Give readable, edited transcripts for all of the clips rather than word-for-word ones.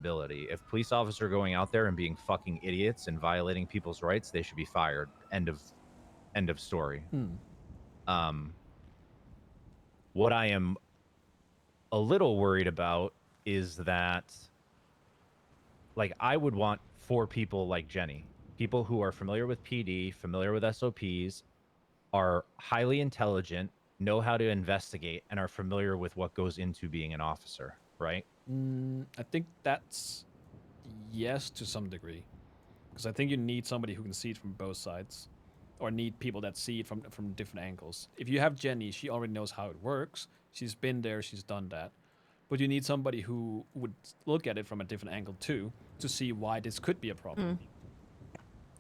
ability. If police officers are going out there and being fucking idiots and violating people's rights, they should be fired. End of story. Um, what I am a little worried about is that, like, I would want 4 people like Jenny, people who are familiar with PD, familiar with SOPs, are highly intelligent, know how to investigate, and are familiar with what goes into being an officer, right? I think that's yes to some degree, because I think you need somebody who can see it from both sides, or need people that see it from different angles. If you have Jenny, she already knows how it works. She's been there, she's done that. But you need somebody who would look at it from a different angle too, to see why this could be a problem.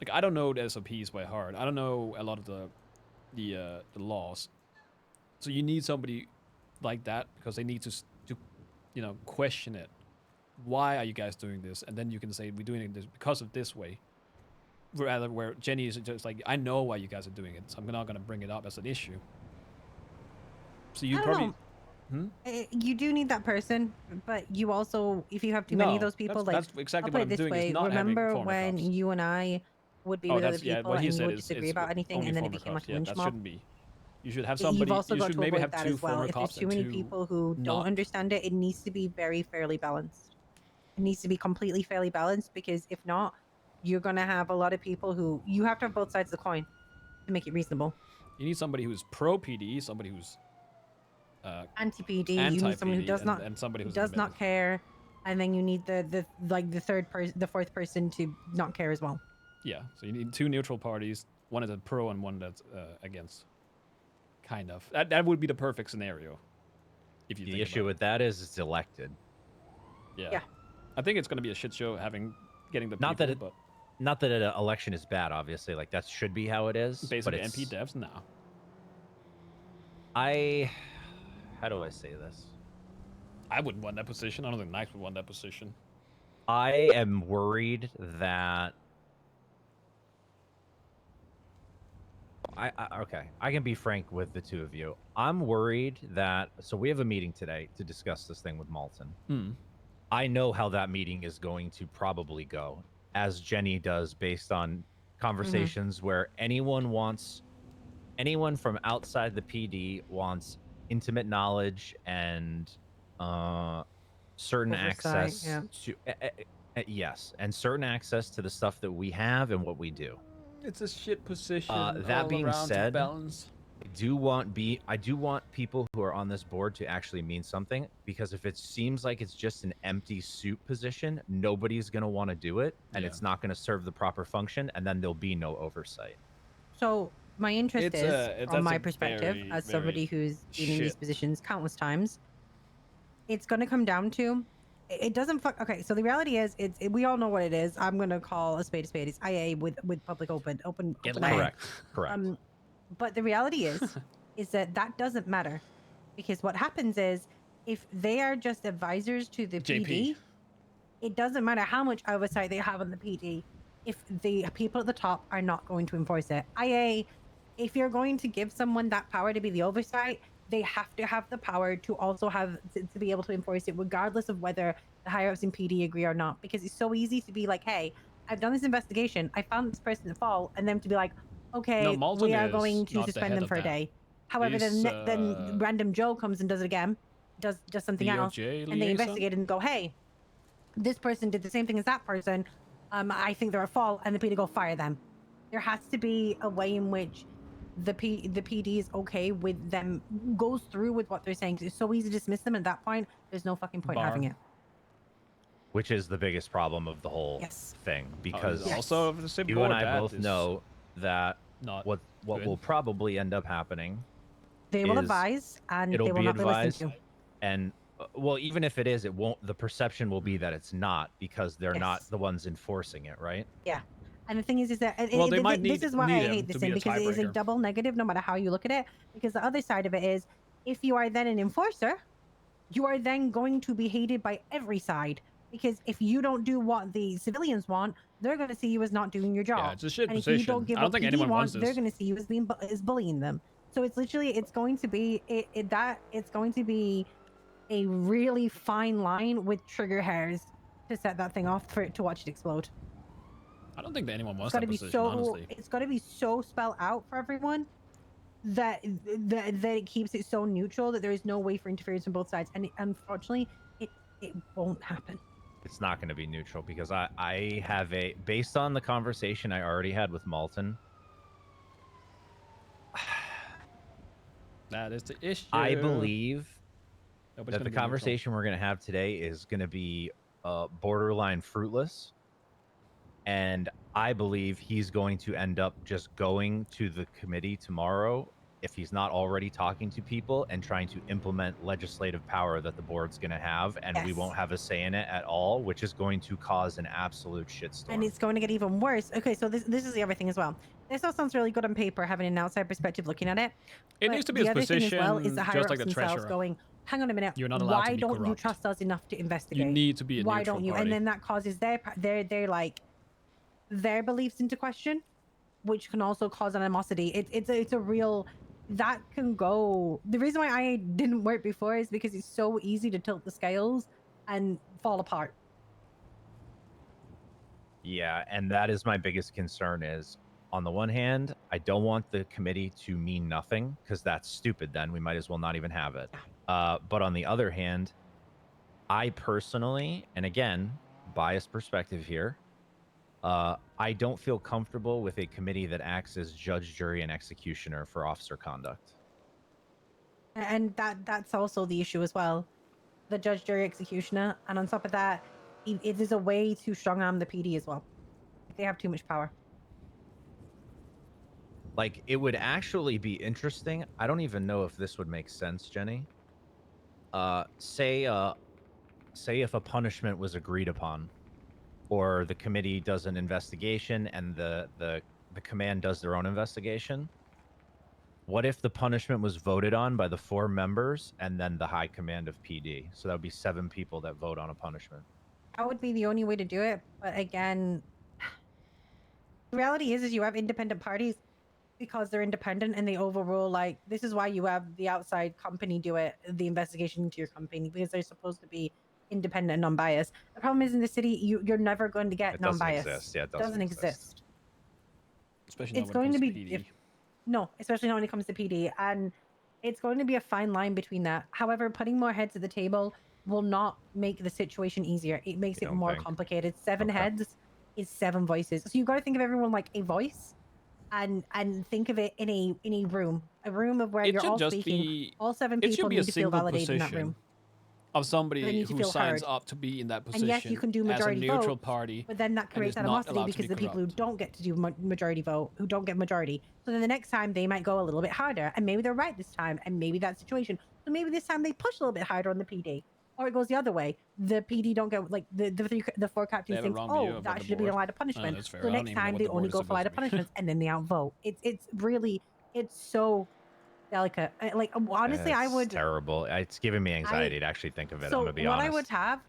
Like, I don't know the SOPs by heart. I don't know a lot of the laws. So you need somebody like that, because they need to question it. Why are you guys doing this? And then you can say, we're doing it because of this way. Rather, where Jenny is just like, I know why you guys are doing it, so I'm not going to bring it up as an issue. So you probably... You do need that person, but you also, if you have too many of those people, that's exactly I'll put what it I'm this doing, way. is not Remember having when cops. you and I would be with other people what he and you said would is disagree about anything, and then it became like a lynch that mob? shouldn't be. You should have somebody. You've also You got should to maybe avoid have that 2 as well. former If there's cops too and many 2 people who don't not. understand it, it needs to be very fairly balanced. It needs to be completely fairly balanced, because if not, you're going to have a lot of people who, you have to have both sides of the coin to make it reasonable. You need somebody who's pro PD, somebody who's anti-PD. You need someone who anti-PD, does not and somebody who's does not care, and then you need the fourth person to not care as well. Yeah, so you need 2 neutral parties, one is a pro and one that's against. Kind of. That would be the perfect scenario. If you The issue with that is it's elected. Yeah. I think it's going to be a shit show getting the Not people, that but not that an election is bad, obviously. Like, that should be how it is. Basically, but MP devs, no. How do I say this? I wouldn't want that position. I don't think Knights would want that position. I am worried that okay, I can be frank with the 2 of you. I'm worried that, so we have a meeting today to discuss this thing with Malton. I know how that meeting is going to probably go, as Jenny does, based on conversations where anyone from outside the PD wants intimate knowledge and certain Oversight, access to yes, and certain access to the stuff that we have and what we do. It's a shit position. That being said, balance. I do want people who are on this board to actually mean something, because if it seems like it's just an empty suit position, nobody's going to want to do it, and it's not going to serve the proper function, and then there'll be no oversight. So my interest from my perspective, as somebody who's been in these positions countless times, it's going to come down to, it doesn't okay, so the reality is, we all know what it is. I'm going to call a spade. It's IA with public open Correct. But the reality is that doesn't matter, because what happens is, if they are just advisors to the PD, it doesn't matter how much oversight they have on the PD if the people at the top are not going to enforce it. IA, if you're going to give someone that power to be the oversight, they have to have the power to also have to be able to enforce it, regardless of whether the higher ups in PD agree or not. Because it's so easy to be like, hey, I've done this investigation, I found this person at fault, and them to be like, okay, we are going to suspend them for a day. However, then random Joe comes and does it again, does something else, and they investigate and go, hey, this person did the same thing as that person. I think they're at fault, and the PD go fire them. There has to be a way in which the PD is okay with them, goes through with what they're saying. It's so easy to dismiss them at that point. There's no fucking point having it. Which is the biggest problem of the whole thing, because also you and I both know that what will probably end up happening, they will advise, and they will not be listened to. And well, even if it is, it won't. The perception will be that it's not, because they're not the ones enforcing it, right? Yeah. And the thing is that this is why I hate this thing, because it is a double negative no matter how you look at it. Because the other side of it is, if you are then an enforcer, you are then going to be hated by every side. Because if you don't do what the civilians want, they're going to see you as not doing your job. Yeah, it's a shit and position. if you don't give I don't what think PD anyone wants this. They're going to see you as bullying them. So it's literally, it's going to be it's going to be a really fine line with trigger hairs to set that thing off for it to watch it explode. I don't think that anyone wants It's got that to be position, so. honestly. It's got to be so spelled out for everyone that it keeps it so neutral that there is no way for interference from both sides. And unfortunately, it won't happen. It's not going to be neutral because I have based on the conversation I already had with Malton. That is the issue. I believe Nobody's that the gonna be conversation we're going to have today is going to be borderline fruitless. And I believe he's going to end up just going to the committee tomorrow, if he's not already talking to people and trying to implement legislative power that the board's going to have, and we Yes. won't have a say in it at all, which is going to cause an absolute shitstorm. And it's going to get even worse. Okay, so this is the other thing as well. This all sounds really good on paper, having an outside perspective looking at it. It needs to be the a other thing as well is position the higher just ups like the themselves treasurer. going, hang on a minute, You're not allowed to why be don't you corrupt. trust us enough to investigate? You need to be a why neutral don't you? party. And then that causes their like their beliefs into question, which can also cause animosity. It's a real that can go. The reason why I didn't work before is because it's so easy to tilt the scales and fall apart. Yeah, and that is my biggest concern is, on the one hand, I don't want the committee to mean nothing, because that's stupid then. We might as well not even have it. But on the other hand, I personally, and again, biased perspective here, I don't feel comfortable with a committee that acts as judge, jury, and executioner for officer conduct. And that's also the issue as well. The judge, jury, executioner. And on top of that, it is a way to strong arm the PD as well. They have too much power. Like, it would actually be interesting. I don't even know if this would make sense, Jenny. Say if a punishment was agreed upon, or the committee does an investigation and the command does their own investigation. What if the punishment was voted on by the 4 members and then the high command of PD? So that would be 7 people that vote on a punishment. That would be the only way to do it. But again, the reality is you have independent parties because they're independent and they overrule. Like, this is why you have the outside company do it, the investigation into your company, because they're supposed to be independent and non-biased. The problem is in the city, you're never going to get non-biased. Doesn't exist. Yeah, it doesn't exist. Especially It's not when going it to comes be PD. no, especially not when it comes to PD, and it's going to be a fine line between that. However, putting more heads at the table will not make the situation easier. It makes it more complicated. 7 heads is 7 voices. So you've got to think of everyone like a voice, and think of it in a room of where you're all speaking. All 7 people need to feel validated in that room. Of somebody who signs up to be in that position. And yes, you can do majority as a neutral vote, party, but then that creates animosity because the people who don't get to do majority vote, who don't get majority. So then the next time they might go a little bit harder, and maybe they're right this time, and maybe that situation. So maybe this time they push a little bit harder on the PD, or it goes the other way. The PD don't get like the 4 captains think, oh, that should be a lighter punishment. So next time they only go for lighter punishments, and then they outvote. It's really so delicate. Like, honestly, I would. Terrible. It's giving me anxiety to actually think of it. So I'm gonna be what honest. I would have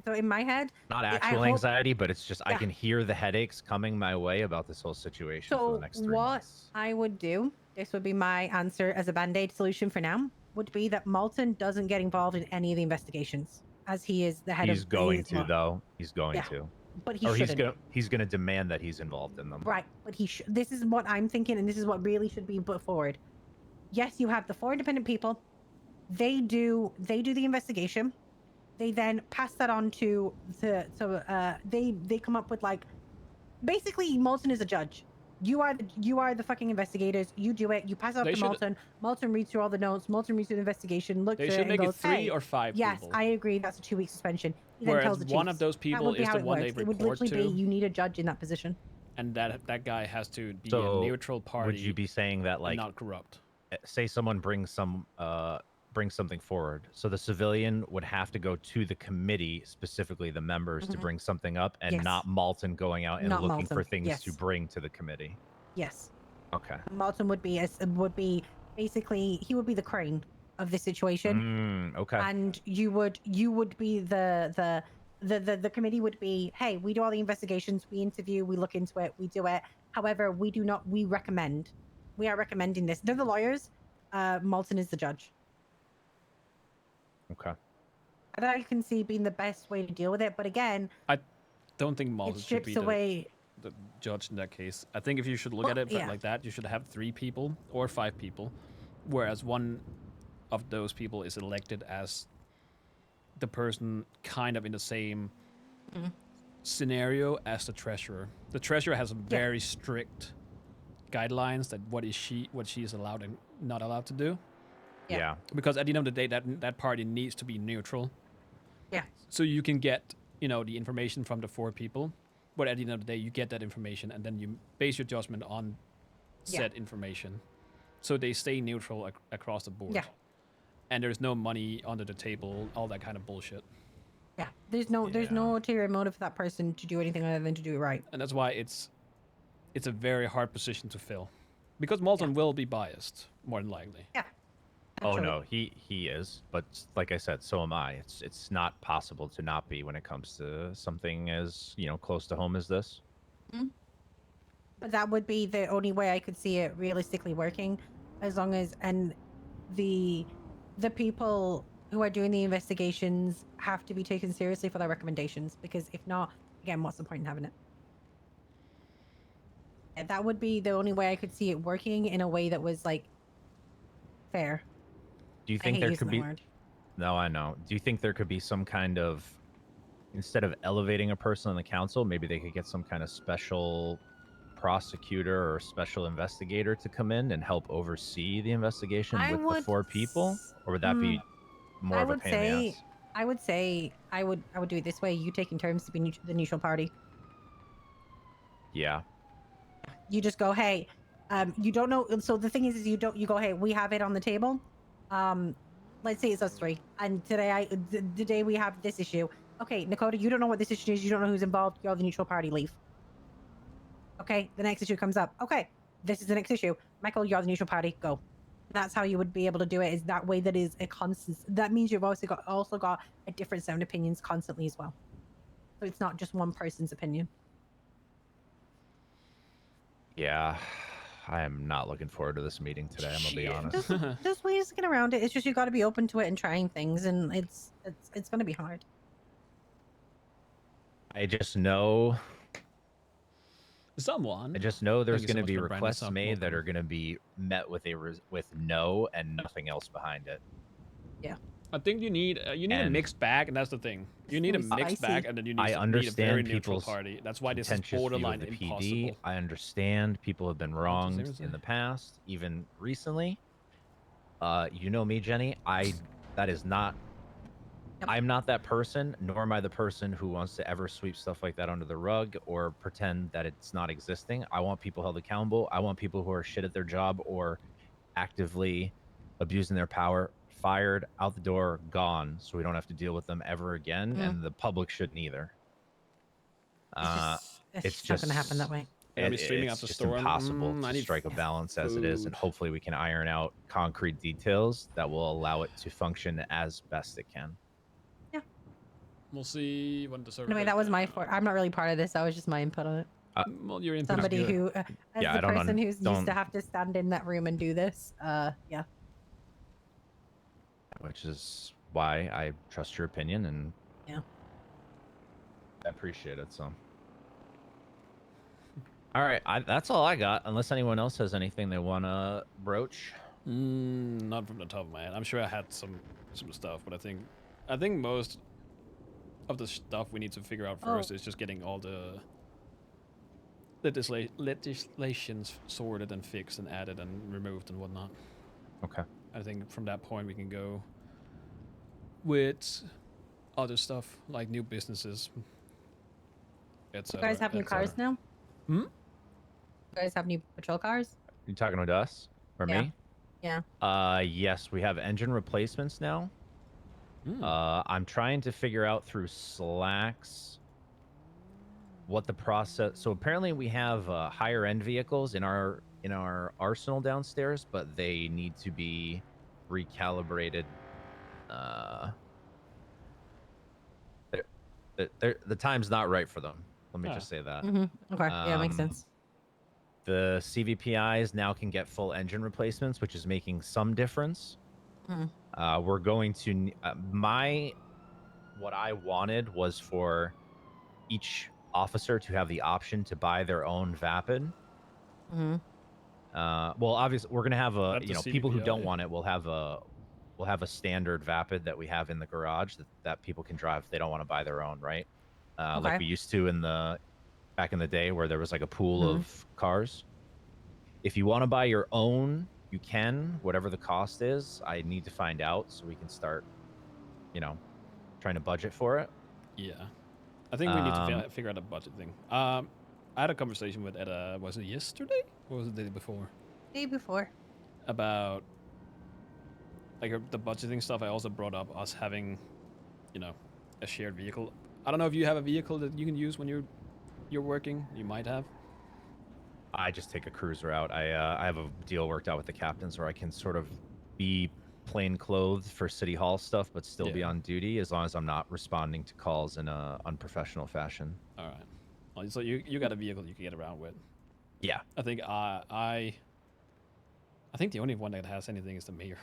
so in my head, not actual anxiety, but it's just I can hear the headaches coming my way about this whole situation for the next 3 months. I would do, this would be my answer as a band-aid solution for now, would be that Malton doesn't get involved in any of the investigations, as he is the head of. He's going to, though. He's going to. But he shouldn't. He's gonna demand that he's involved in them. Right, but this is what I'm thinking, and this is what really should be put forward. Yes, you have the 4 independent people. They do the investigation. They then pass that on to they come up with, like, basically Malton is a judge. You are the fucking investigators. You do it. You pass it off to Malton. Malton reads through all the notes. Malton reads through the investigation. Looks at it and goes, they should make it 3 or 5 people. Yes, I agree. That's a 2-week suspension. He then Whereas tells the one chiefs. of those people is the one they report to. It would literally be you need a judge in that position. And that guy has to be a neutral party. Would you be saying that, like, not corrupt? Say someone brings something forward, so the civilian would have to go to the committee, specifically the members, to bring something up, and not Malton going out and looking for things to bring to the committee. Yes. Okay. Malton would be basically, he would be the crane of the situation. Okay. And you would be the committee would be, hey, we do all the investigations, we interview, we look into it, we do it. However, we recommend. We are recommending this. They're the lawyers. Malton is the judge. Okay. that I can see being the best way to deal with it. But again, Don't think it Malta should be strips away. the judge in that case. I think if you should look Well, at it yeah. like that, you should have 3 people or 5 people, whereas one of those people is elected as the person kind of in the same scenario as the treasurer. The treasurer has very strict guidelines that what she is allowed and not allowed to do. Yeah. Because at the end of the day, that party needs to be neutral. Yeah. So you can get, the information from the 4 people, but at the end of the day, you get that information and then you base your judgment on said information. So they stay neutral across the board. Yeah. And there's no money under the table, all that kind of bullshit. Yeah. There's no ulterior motive for that person to do anything other than to do it right. And that's why it's a very hard position to fill. Because Malton will be biased, more than likely. Yeah. Oh Absolutely. no, he is. But like I said, so am I. It's not possible to not be when it comes to something as close to home as this. But that would be the only way I could see it realistically working, as long as the people who are doing the investigations have to be taken seriously for their recommendations. Because if not, again, what's the point in having it? And that would be the only way I could see it working in a way that was like fair. Do you I think hate there using could that be? word. No, I know. Do you think there could be some kind of, instead of elevating a person on the council, maybe they could get some kind of special prosecutor or special investigator to come in and help oversee the investigation I with the would 4 people? Or would that be more I of a would pain in the say, ass? I would say, I would do it this way. You take in turns to be the neutral party. Yeah. You just go, hey, you don't know. So the thing is you go, hey, we have it on the table. Let's say it's us 3, and today the day we have this issue. Okay, Nakota, you don't know what this issue is. You don't know who's involved. You're the neutral party. Leave. Okay, the next issue comes up. Okay, this is the next issue. Michael, you're the neutral party. Go. That's how you would be able to do it. Is that way? That is a constant. That means you've also got a different set of opinions constantly as well. So it's not just one person's opinion. Yeah. I am not looking forward to this meeting today. I'm gonna be honest. Just ways to get around it. It's just you got to be open to it and trying things, and it's gonna be hard. I just know Someone. there's you going so to much be for bringing this requests up, made that Malcolm. are going to be met with with no and nothing else behind it. I think you need a And- mixed bag, and that's the thing. You need a Ooh, mixed bag, spicy. and then you I need a very understand neutral people's party. That's why this is contentious view of borderline the PD. impossible. I understand people have been wronged seriously? in the past, even recently. You know me, Jenny. That is not. Yep. I'm not that person, nor am I the person who wants to ever sweep stuff like that under the rug or pretend that it's not existing. I want people held accountable. I want people who are shit at their job or actively abusing their power fired, out the door, gone, so we don't have to deal with them ever again, and the public shouldn't either. It's just not gonna happen that way. Yeah, I'll be streaming It's after just Storm. impossible I to need strike a balance as it is, and food. hopefully we can iron out concrete details that will allow it to function as best it can. We'll see when the server. Anyway, goes that was my down. I'm not really part of this. That was just my input on it. Well, your input is Somebody good. who, as Yeah, the I don't person who's used don't- to have to stand in that room and do this, yeah. Which is why I trust your opinion, and Yeah. I appreciate it. So, all right, that's all I got. Unless anyone else has anything they want to broach. Not from the top of my head. I'm sure I had some stuff, but I think most of the stuff we need to figure out first is just getting all the legislations sorted and fixed and added and removed and whatnot. Okay. I think from that point we can go with other stuff like new businesses. You guys have new cars now? Hmm? You guys have new patrol cars? You talking with us or Yeah. me? Yeah. Yes, we have engine replacements now. I'm trying to figure out through Slacks what the process. So apparently we have higher end vehicles in our arsenal downstairs, but they need to be recalibrated. The time's not right for them. Let me just say that. Mm-hmm. Okay. Yeah, makes Um, sense. The CVPIs now can get full engine replacements, which is making some difference. Mm. We're going to my what I wanted was for each officer to have the option to buy their own vapid. Mm-hmm. Well, obviously, we're gonna have a At the people who don't CVPI. want it will have a standard vapid that we have in the garage that people can drive if they don't want to buy their own, right? Like Okay. we used to back in the day where there was like a pool Mhm. of cars. If you want to buy your own, you can, whatever the cost is. I need to find out so we can start, trying to budget for it. Yeah. I think we need to Um, figure out a budget thing. I had a conversation with Ed, was it yesterday? Or was it the day before? Day before. About like the budgeting stuff. I also brought up us having, a shared vehicle. I don't know if you have a vehicle that you can use when you're working. You might have. I just take a cruiser out. I have a deal worked out with the captains where I can sort of be plain clothed for city hall stuff, but still be Yeah. on duty as long as I'm not responding to calls in a unprofessional fashion. All right. Well, so you got a vehicle you can get around with. Yeah. I think I think the only one that has anything is the mayor.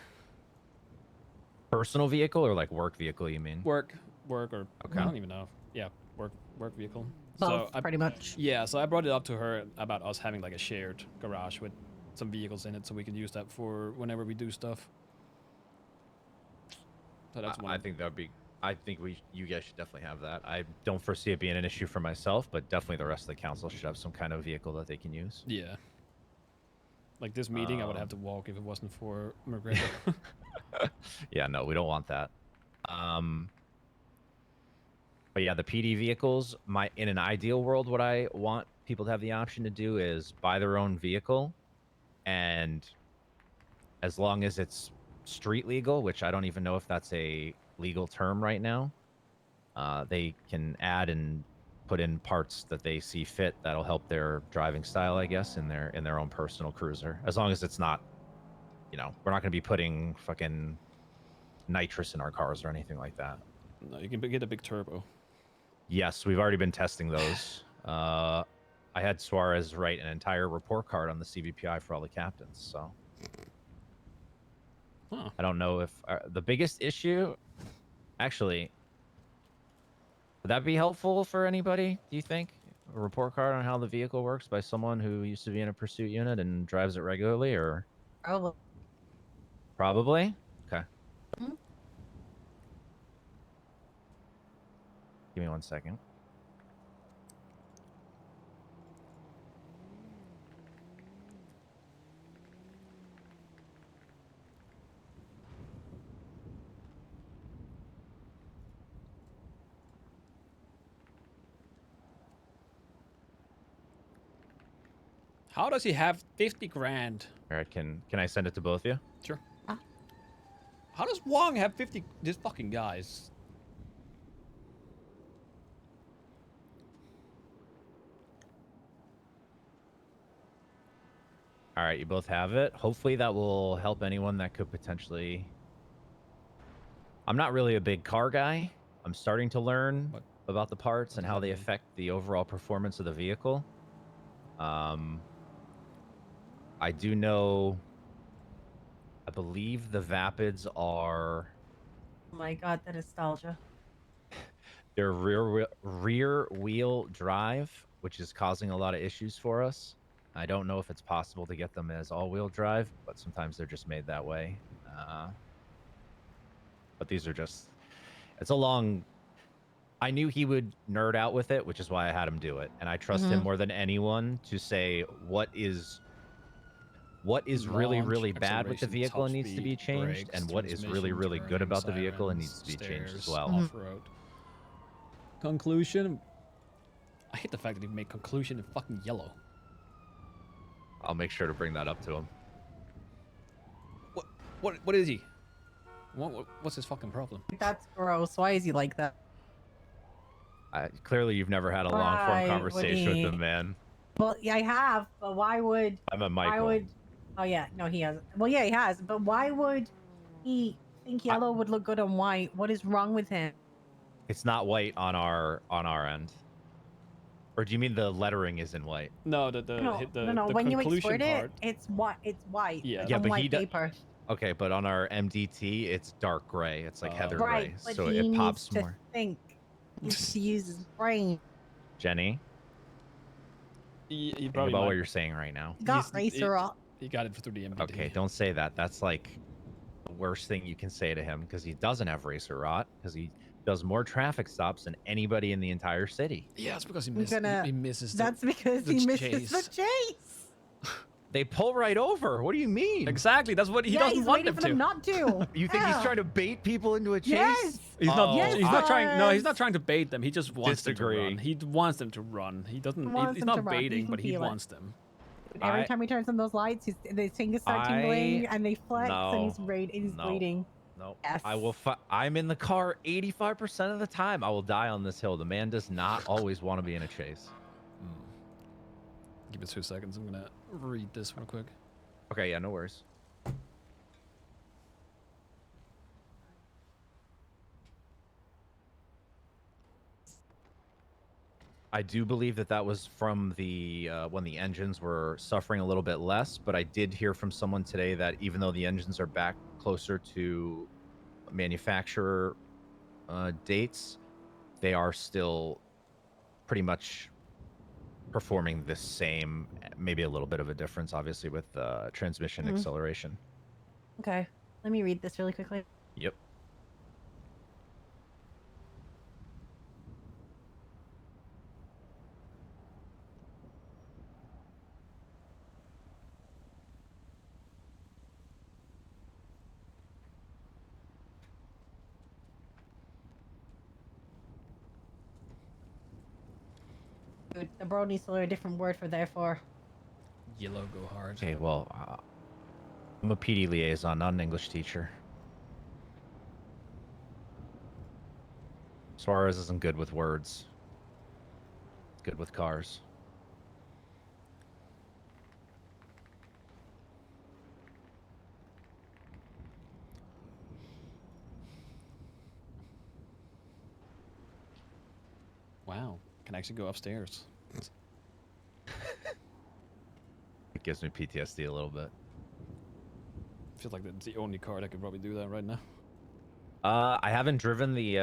Personal vehicle or like work vehicle, you mean? Work or Okay. I don't even know. Yeah, work vehicle. Both, So pretty much. yeah, so I brought it up to her about us having like a shared garage with some vehicles in it, so we can use that for whenever we do stuff. So that's one. I think you guys should definitely have that. I don't foresee it being an issue for myself, but definitely the rest of the council should have some kind of vehicle that they can use. Yeah. Like this meeting, I would have to walk if it wasn't for McGregor. Yeah, no, we don't want that. But yeah, the PD vehicles, in an ideal world, what I want people to have the option to do is buy their own vehicle, and as long as it's street legal, which I don't even know if that's a legal term right now, they can add and put in parts that they see fit that'll help their driving style, I guess, in their own personal cruiser. As long as it's not, we're not going to be putting fucking nitrous in our cars or anything like that. No, you can get a big turbo. Yes, we've already been testing those. I had Suarez write an entire report card on the CVPI for all the captains, so Huh. I don't know if the biggest issue, actually, would that be helpful for anybody, do you think? A report card on how the vehicle works by someone who used to be in a pursuit unit and drives it regularly, or Probably. probably? Okay. Mhm. Give me 1 second. How does he have 50 grand? All right, can I send it to both of you? Sure. How does Wong have 50? This fucking guy's. All right, you both have it. Hopefully that will help anyone that could potentially... I'm not really a big car guy. I'm starting to learn about the parts and how they affect the overall performance of the vehicle. I do know... I believe the Vapids are... Oh my god, the nostalgia. They're rear wheel drive, which is causing a lot of issues for us. I don't know if it's possible to get them as all-wheel drive, but sometimes they're just made that way. But these are just... It's a long... I knew he would nerd out with it, which is why I had him do it. And I trust him more than anyone to say what is really, Launch, really bad with the acceleration, vehicle and top needs to be speed, changed, brakes, and what is really, transmission, really good turning, about the vehicle and sirens, needs to be changed as stairs, well. Off-road. Conclusion. I hate the fact that he made conclusion in fucking yellow. I'll make sure to bring that up to him. What is he? What's his fucking problem? That's gross. Why is he like that? Clearly, you've never had a long-form Why would conversation with he- him, man. Well, yeah, I have, but why would... I'm a Michael. Why would... Oh, yeah. No, he hasn't. Well, yeah, he has. But why would he think yellow would look good on white? What is wrong with him? It's not white on our end. Or do you mean the lettering is in white? No, No, the when you conclusion export it, part. it's white. It's white. Yeah. It's Yeah, on but white paper. Okay, but on our MDT, it's dark gray. It's like heather Right, gray, but so he it needs pops to more. think. He needs to use his brain. Jenny, He think probably about might. what you're saying right now. He got racer rock. He got it through the MDT. Okay, don't say that. That's like the worst thing you can say to him because he doesn't have racer rot because he does more traffic stops than anybody in the entire city. Yeah, it's because he Gonna- misses the That's because the he misses the chase. chase. They pull right over. What do you mean? Exactly. That's what he Yeah, doesn't he's want waiting them for to. them not to. You think he's Yeah. trying to bait people into a chase? Yes. He's not. Oh, He's not trying. No, he's not Yes. trying to bait them. He just wants them to Disagree. run. He wants them to run. He doesn't. wants He's them to not run. He baiting, can but he feel it. wants them. Every I- time he turns on those lights, the fingers start tingling and they flex, and he's No. waiting. No, Yes. I will. I'm in the car 85% of the time. I will die on this hill. The man does not always want to be in a chase. Give it 2 seconds. I'm gonna read this real quick. Okay, yeah, no worries. I do believe that was from the when the engines were suffering a little bit less, but I did hear from someone today that even though the engines are back closer to manufacturer dates, they are still pretty much performing the same, maybe a little bit of a difference, obviously, with transmission acceleration. Okay, let me read this really quickly. Yep. Dude, the bro needs to learn a different word for therefore. Yellow go hard. Okay, well, I'm a PD liaison, not an English teacher. Suarez isn't good with words. Good with cars. Wow. Can actually go upstairs. It gives me PTSD a little bit. Feels like that's the only car that could probably do that right now. I haven't driven the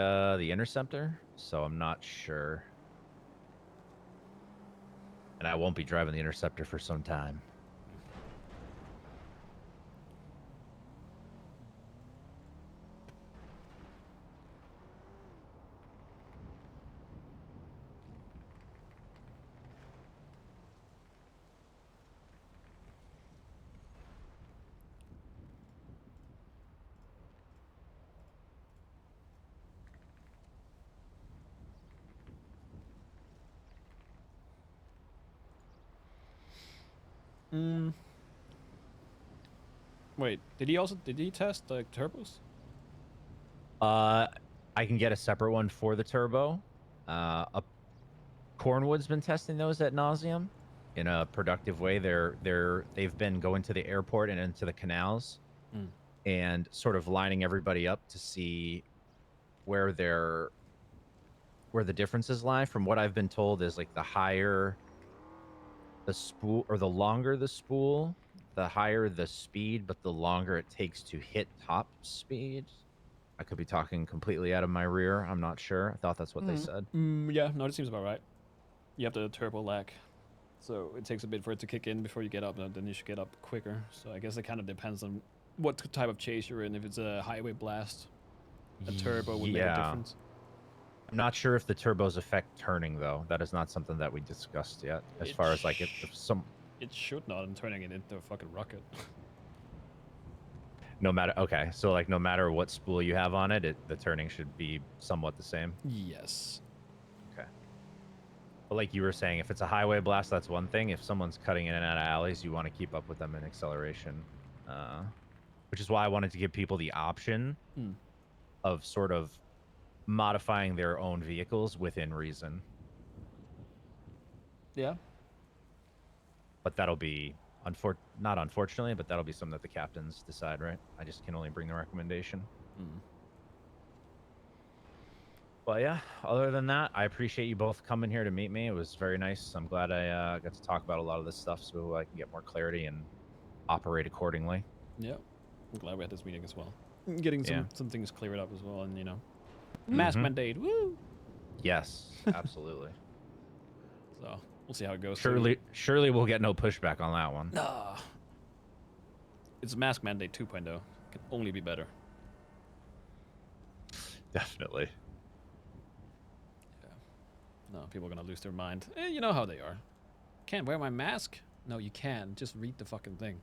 Interceptor, so I'm not sure. And I won't be driving the Interceptor for some time. Wait, did he test the turbos? I can get a separate one for the turbo. Cornwood's been testing those ad nauseum in a productive way. They've been going to the airport and into the canals and sort of lining everybody up to see where the differences lie. From what I've been told is like the higher the spool or the longer the spool, the higher the speed, but the longer it takes to hit top speed. I could be talking completely out of my rear. I'm not sure. I thought that's what they said. Yeah, no, that seems about right. You have the turbo lag, so it takes a bit for it to kick in before you get up, and then you should get up quicker. So I guess it kind of depends on what type of chase you're in. If it's a highway blast, a turbo would make a difference. I'm not sure if the turbos affect turning, though. That is not something that we discussed yet. As far as like if some, it should not. I'm turning it into a fucking rocket. no matter. Okay, so like no matter what spool you have on it, the turning should be somewhat the same. Yes. Okay. But like you were saying, if it's a highway blast, that's one thing. If someone's cutting in and out of alleys, you want to keep up with them in acceleration. Which is why I wanted to give people the option of sort of modifying their own vehicles within reason. Yeah. But that'll be not unfortunately, but that'll be something that the captains decide, right? I just can only bring the recommendation. But yeah, other than that, I appreciate you both coming here to meet me. It was very nice. I'm glad I got to talk about a lot of this stuff so I can get more clarity and operate accordingly. Yeah. I'm glad we had this meeting as well. Getting Yeah. some things cleared up as well, and you know, mask Mhm. mandate. Woo! Yes, absolutely. So we'll see how it goes. Surely we'll get no pushback on that one. Nah. It's mask mandate 2.0. Can only be better. Definitely. No, people are gonna lose their mind. You know how they are. Can't wear my mask? No, you can. Just read the fucking thing.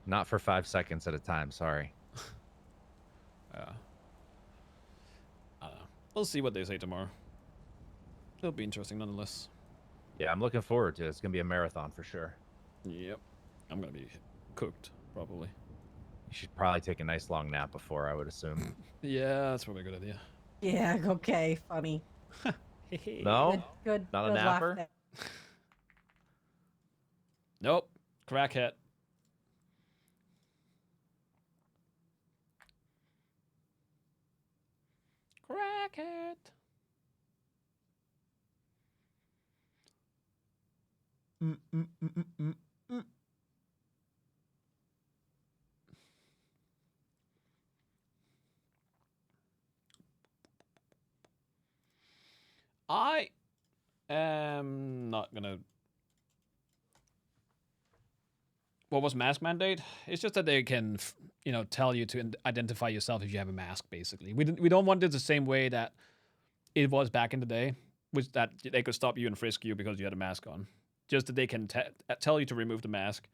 Not for 5 seconds at a time. Sorry. I don't know. We'll see what they say tomorrow. It'll be interesting nonetheless. Yeah, I'm looking forward to it. It's gonna be a marathon for sure. Yep. I'm gonna be cooked, probably. You should probably take a nice long nap before, I would assume. Yeah, that's probably a good idea. Yeah. Okay. Funny. No? Good. Not a good laugh napper? there. Nope. Crackhead. Crackhead. I am not gonna. What was mask mandate? It's just that they can, tell you to identify yourself if you have a mask. Basically, we don't want it the same way that it was back in the day, which that they could stop you and frisk you because you had a mask on. Just that they can tell you to remove the mask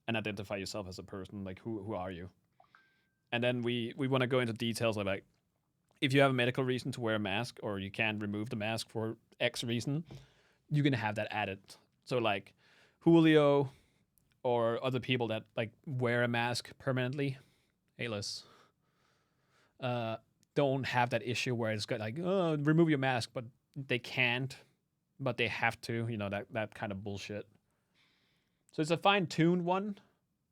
and identify yourself as a person. Like who are you? And then we want to go into details like if you have a medical reason to wear a mask or you can't remove the mask for X reason, you can have that added. So like Julio or other people that like wear a mask permanently, Alias, don't have that issue where it's got like, oh, remove your mask, but they can't, but they have to, that kind of bullshit. So it's a fine-tuned one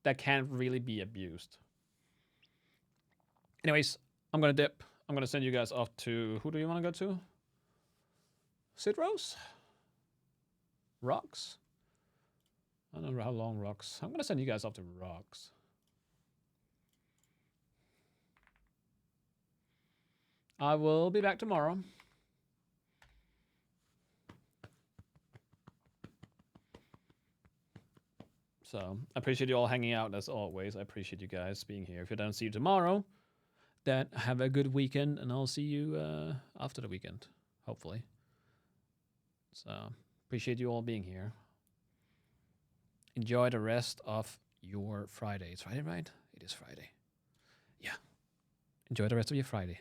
that can't really be abused. Anyways, I'm gonna dip. I'm gonna send you guys off to, who do you want to go to? Sidrose? Rocks? I don't know how long Rocks. I'm gonna send you guys off to Rocks. I will be back tomorrow. So I appreciate you all hanging out as always. I appreciate you guys being here. If I don't see you tomorrow, then have a good weekend, and I'll see you after the weekend, hopefully. So appreciate you all being here. Enjoy the rest of your Friday. It's Friday, right? It is Friday. Yeah. Enjoy the rest of your Friday.